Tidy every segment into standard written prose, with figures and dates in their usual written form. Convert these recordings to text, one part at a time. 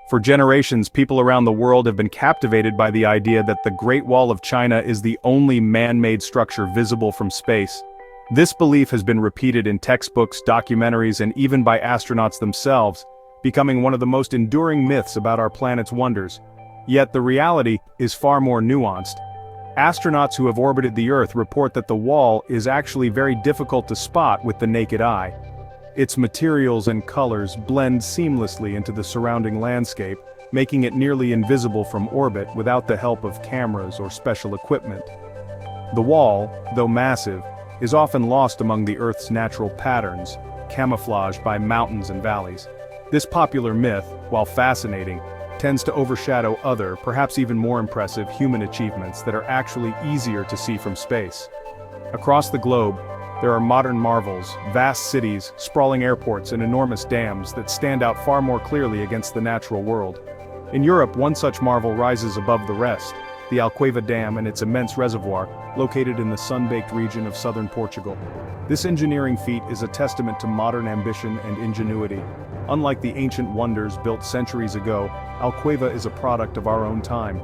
For generations, people around the world have been captivated by the idea that the Great Wall of China is the only man-made structure visible from space. This belief has been repeated in textbooks, documentaries, and even by astronauts themselves, becoming one of the most enduring myths about our planet's wonders. Yet the reality is far more nuanced. Astronauts who have orbited the Earth report that the wall is actually very difficult to spot with the naked eye. Its materials and colors blend seamlessly into the surrounding landscape, making it nearly invisible from orbit without the help of cameras or special equipment. The wall, though massive, is often lost among the Earth's natural patterns, camouflaged by mountains and valleys. This popular myth, while fascinating, tends to overshadow other, perhaps even more impressive, human achievements that are actually easier to see from space. Across the globe, there are modern marvels, vast cities, sprawling airports, and enormous dams that stand out far more clearly against the natural world. In Europe, one such marvel rises above the rest, the Alqueva Dam and its immense reservoir, located in the sun-baked region of southern Portugal. This engineering feat is a testament to modern ambition and ingenuity. Unlike the ancient wonders built centuries ago, Alqueva is a product of our own time.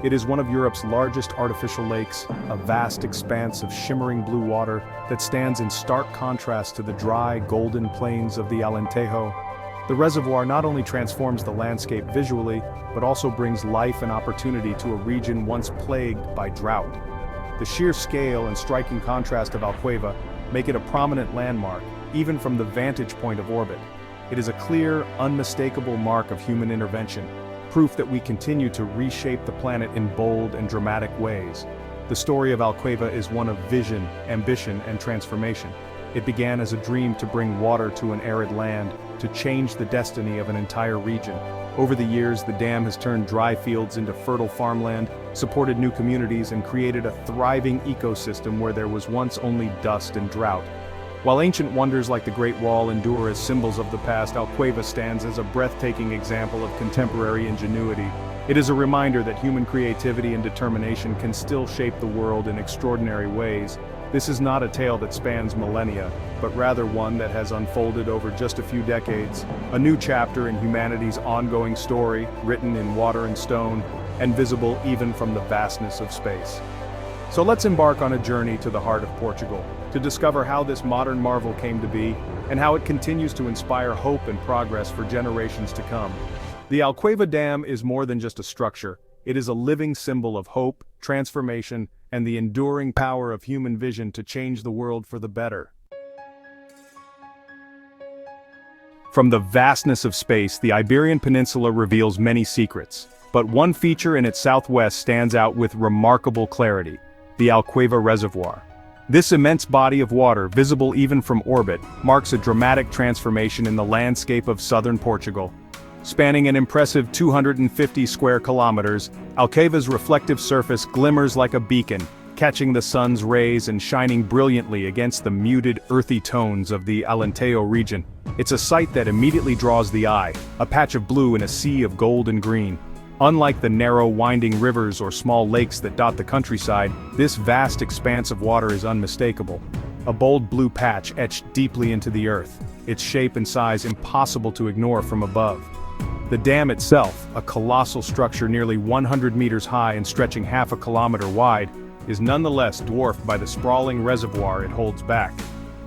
It is one of Europe's largest artificial lakes, a vast expanse of shimmering blue water that stands in stark contrast to the dry, golden plains of the Alentejo. The reservoir not only transforms the landscape visually, but also brings life and opportunity to a region once plagued by drought. The sheer scale and striking contrast of Alqueva make it a prominent landmark, even from the vantage point of orbit. It is a clear, unmistakable mark of human intervention, proof that we continue to reshape the planet in bold and dramatic ways. The story of Alqueva is one of vision, ambition, and transformation. It began as a dream to bring water to an arid land, to change the destiny of an entire region. Over the years, the dam has turned dry fields into fertile farmland, supported new communities, and created a thriving ecosystem where there was once only dust and drought. While ancient wonders like the Great Wall endure as symbols of the past, Alqueva stands as a breathtaking example of contemporary ingenuity. It is a reminder that human creativity and determination can still shape the world in extraordinary ways. This is not a tale that spans millennia, but rather one that has unfolded over just a few decades. A new chapter in humanity's ongoing story, written in water and stone, and visible even from the vastness of space. So let's embark on a journey to the heart of Portugal, to discover how this modern marvel came to be, and how it continues to inspire hope and progress for generations to come. The Alqueva Dam is more than just a structure. It is a living symbol of hope, transformation, and the enduring power of human vision to change the world for the better. From the vastness of space, the Iberian Peninsula reveals many secrets, but one feature in its southwest stands out with remarkable clarity: the Alqueva Reservoir. This immense body of water, visible even from orbit, marks a dramatic transformation in the landscape of southern Portugal. Spanning an impressive 250 square kilometers, Alqueva's reflective surface glimmers like a beacon, catching the sun's rays and shining brilliantly against the muted, earthy tones of the Alentejo region. It's a sight that immediately draws the eye, a patch of blue in a sea of gold and green. Unlike the narrow, winding rivers or small lakes that dot the countryside, this vast expanse of water is unmistakable. A bold blue patch etched deeply into the earth, its shape and size impossible to ignore from above. The dam itself, a colossal structure nearly 100 meters high and stretching half a kilometer wide, is nonetheless dwarfed by the sprawling reservoir it holds back.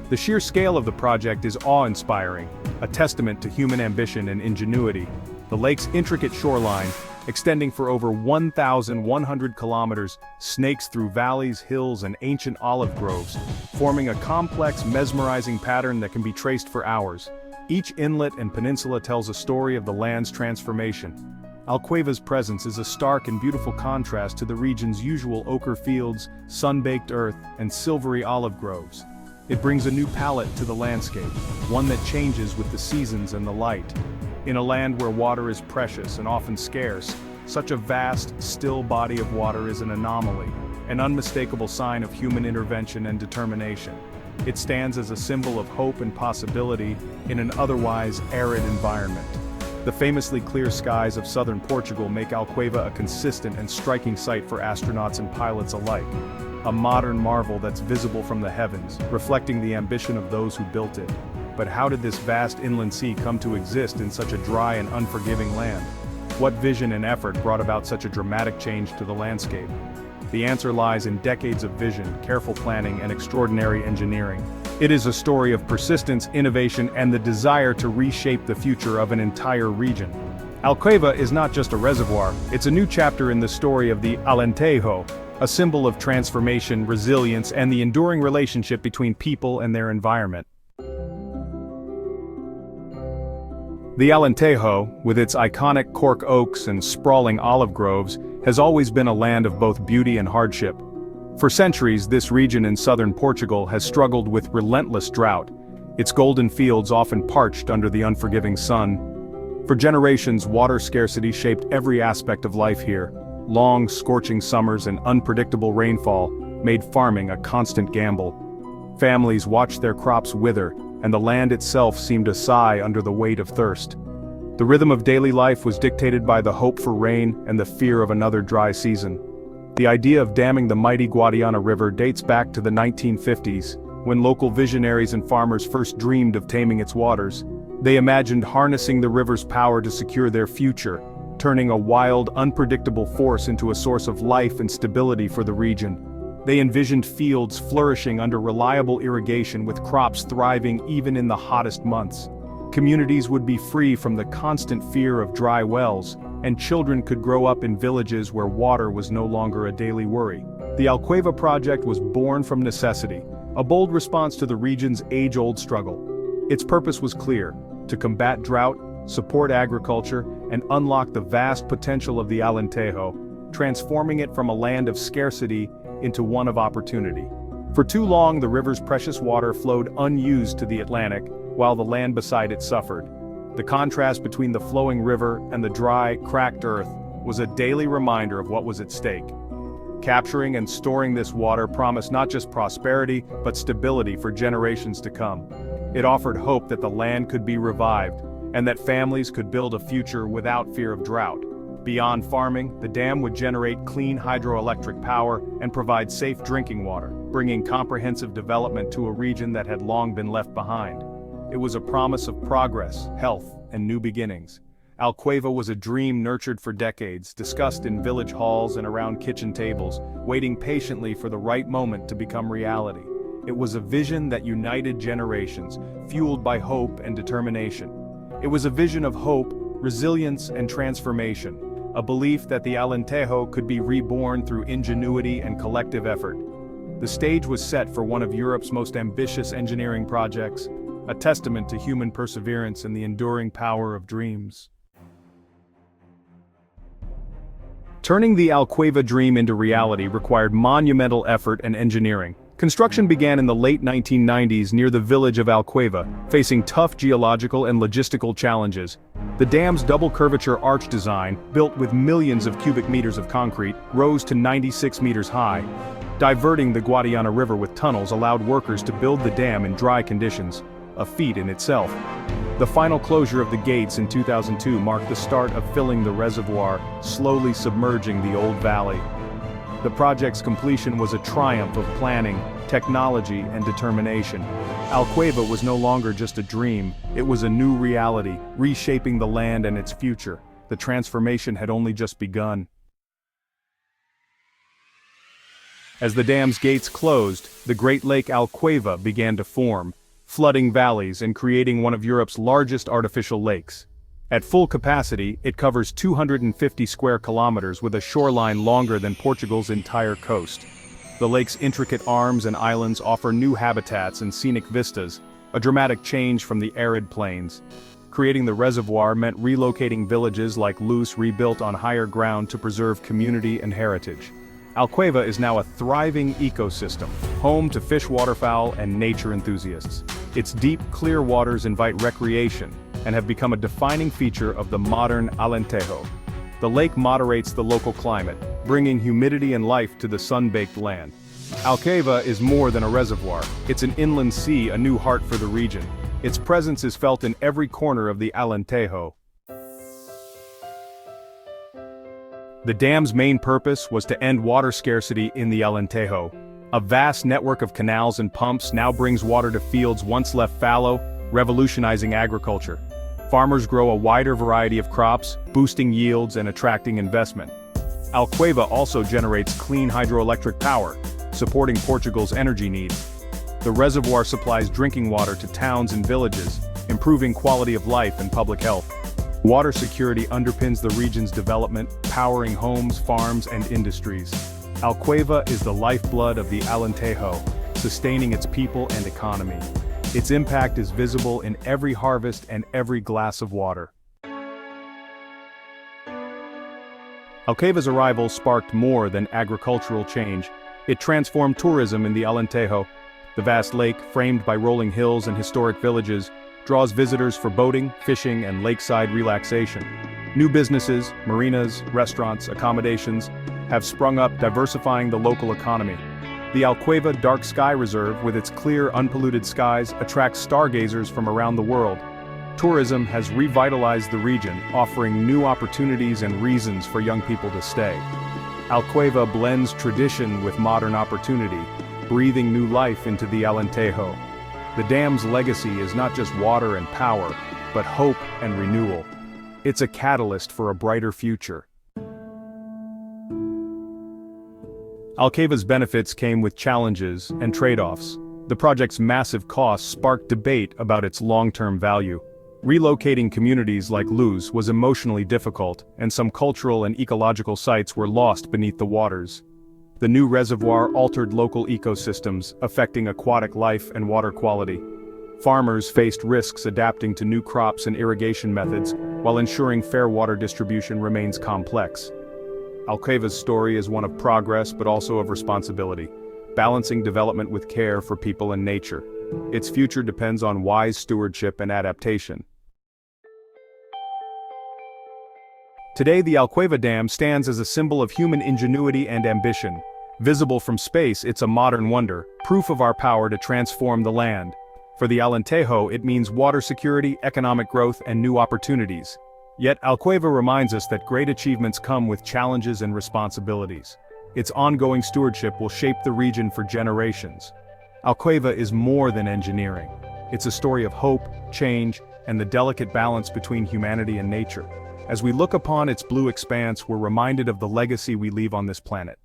The sheer scale of the project is awe-inspiring, a testament to human ambition and ingenuity. The lake's intricate shoreline, extending for over 1,100 kilometers, snakes through valleys, hills, and ancient olive groves, forming a complex, mesmerizing pattern that can be traced for hours. Each inlet and peninsula tells a story of the land's transformation. Alqueva's presence is a stark and beautiful contrast to the region's usual ochre fields, sun-baked earth, and silvery olive groves. It brings a new palette to the landscape, one that changes with the seasons and the light. In a land where water is precious and often scarce, such a vast, still body of water is an anomaly, an unmistakable sign of human intervention and determination. It stands as a symbol of hope and possibility in an otherwise arid environment. The famously clear skies of southern Portugal make Alqueva a consistent and striking sight for astronauts and pilots alike. A modern marvel that's visible from the heavens, reflecting the ambition of those who built it. But how did this vast inland sea come to exist in such a dry and unforgiving land? What vision and effort brought about such a dramatic change to the landscape? The answer lies in decades of vision, careful planning, and extraordinary engineering. It is a story of persistence, innovation, and the desire to reshape the future of an entire region. Alqueva is not just a reservoir, it's a new chapter in the story of the Alentejo, a symbol of transformation, resilience, and the enduring relationship between people and their environment. The Alentejo, with its iconic cork oaks and sprawling olive groves, has always been a land of both beauty and hardship. For centuries, this region in southern Portugal has struggled with relentless drought, its golden fields often parched under the unforgiving sun. For generations, water scarcity shaped every aspect of life here. Long, scorching summers and unpredictable rainfall made farming a constant gamble. Families watched their crops wither, and the land itself seemed to sigh under the weight of thirst. The rhythm of daily life was dictated by the hope for rain and the fear of another dry season. The idea of damming the mighty Guadiana River dates back to the 1950s, when local visionaries and farmers first dreamed of taming its waters. They imagined harnessing the river's power to secure their future, turning a wild, unpredictable force into a source of life and stability for the region. They envisioned fields flourishing under reliable irrigation with crops thriving even in the hottest months. Communities would be free from the constant fear of dry wells, and children could grow up in villages where water was no longer a daily worry. The Alqueva project was born from necessity, a bold response to the region's age-old struggle. Its purpose was clear: to combat drought, support agriculture, and unlock the vast potential of the Alentejo, transforming it from a land of scarcity into one of opportunity. For too long, the river's precious water flowed unused to the Atlantic, while the land beside it suffered. The contrast between the flowing river and the dry, cracked earth was a daily reminder of what was at stake. Capturing and storing this water promised not just prosperity, but stability for generations to come. It offered hope that the land could be revived, and that families could build a future without fear of drought. Beyond farming, the dam would generate clean hydroelectric power and provide safe drinking water, bringing comprehensive development to a region that had long been left behind. It was a promise of progress, health, and new beginnings. Alqueva was a dream nurtured for decades, discussed in village halls and around kitchen tables, waiting patiently for the right moment to become reality. It was a vision that united generations, fueled by hope and determination. It was a vision of hope, resilience, and transformation, a belief that the Alentejo could be reborn through ingenuity and collective effort. The stage was set for one of Europe's most ambitious engineering projects, a testament to human perseverance and the enduring power of dreams. Turning the Alqueva dream into reality required monumental effort and engineering. Construction began in the late 1990s near the village of Alqueva, facing tough geological and logistical challenges. The dam's double curvature arch design, built with millions of cubic meters of concrete, rose to 96 meters high. Diverting the Guadiana River with tunnels allowed workers to build the dam in dry conditions, a feat in itself. The final closure of the gates in 2002 marked the start of filling the reservoir, slowly submerging the old valley. The project's completion was a triumph of planning, technology, and determination. Alqueva was no longer just a dream, it was a new reality, reshaping the land and its future. The transformation had only just begun. As the dam's gates closed, the Great Lake Alqueva began to form, flooding valleys and creating one of Europe's largest artificial lakes. At full capacity, it covers 250 square kilometers with a shoreline longer than Portugal's entire coast. The lake's intricate arms and islands offer new habitats and scenic vistas, a dramatic change from the arid plains. Creating the reservoir meant relocating villages like Luz rebuilt on higher ground to preserve community and heritage. Alqueva is now a thriving ecosystem, home to fish, waterfowl, and nature enthusiasts. Its deep, clear waters invite recreation and have become a defining feature of the modern Alentejo. The lake moderates the local climate, bringing humidity and life to the sun-baked land. Alqueva is more than a reservoir, it's an inland sea, a new heart for the region. Its presence is felt in every corner of the Alentejo. The dam's main purpose was to end water scarcity in the Alentejo. A vast network of canals and pumps now brings water to fields once left fallow, revolutionizing agriculture. Farmers grow a wider variety of crops, boosting yields and attracting investment. Alqueva also generates clean hydroelectric power, supporting Portugal's energy needs. The reservoir supplies drinking water to towns and villages, improving quality of life and public health. Water security underpins the region's development, powering homes, farms, and industries. Alqueva is the lifeblood of the Alentejo, sustaining its people and economy. Its impact is visible in every harvest and every glass of water. Alqueva's arrival sparked more than agricultural change. It transformed tourism in the Alentejo. The vast lake, framed by rolling hills and historic villages, draws visitors for boating, fishing, and lakeside relaxation. New businesses, marinas, restaurants, accommodations have sprung up, diversifying the local economy. The Alqueva Dark Sky Reserve, with its clear, unpolluted skies, attracts stargazers from around the world. Tourism has revitalized the region, offering new opportunities and reasons for young people to stay. Alqueva blends tradition with modern opportunity, breathing new life into the Alentejo. The dam's legacy is not just water and power, but hope and renewal. It's a catalyst for a brighter future. Alqueva's benefits came with challenges and trade-offs. The project's massive costs sparked debate about its long-term value. Relocating communities like Luz was emotionally difficult, and some cultural and ecological sites were lost beneath the waters. The new reservoir altered local ecosystems, affecting aquatic life and water quality. Farmers faced risks adapting to new crops and irrigation methods, while ensuring fair water distribution remains complex. Alqueva's story is one of progress but also of responsibility, balancing development with care for people and nature. Its future depends on wise stewardship and adaptation. Today, the Alqueva Dam stands as a symbol of human ingenuity and ambition. Visible from space, it's a modern wonder, proof of our power to transform the land. For the Alentejo, it means water security, economic growth, and new opportunities. Yet Alqueva reminds us that great achievements come with challenges and responsibilities. Its ongoing stewardship will shape the region for generations. Alqueva is more than engineering. It's a story of hope, change, and the delicate balance between humanity and nature. As we look upon its blue expanse, we're reminded of the legacy we leave on this planet.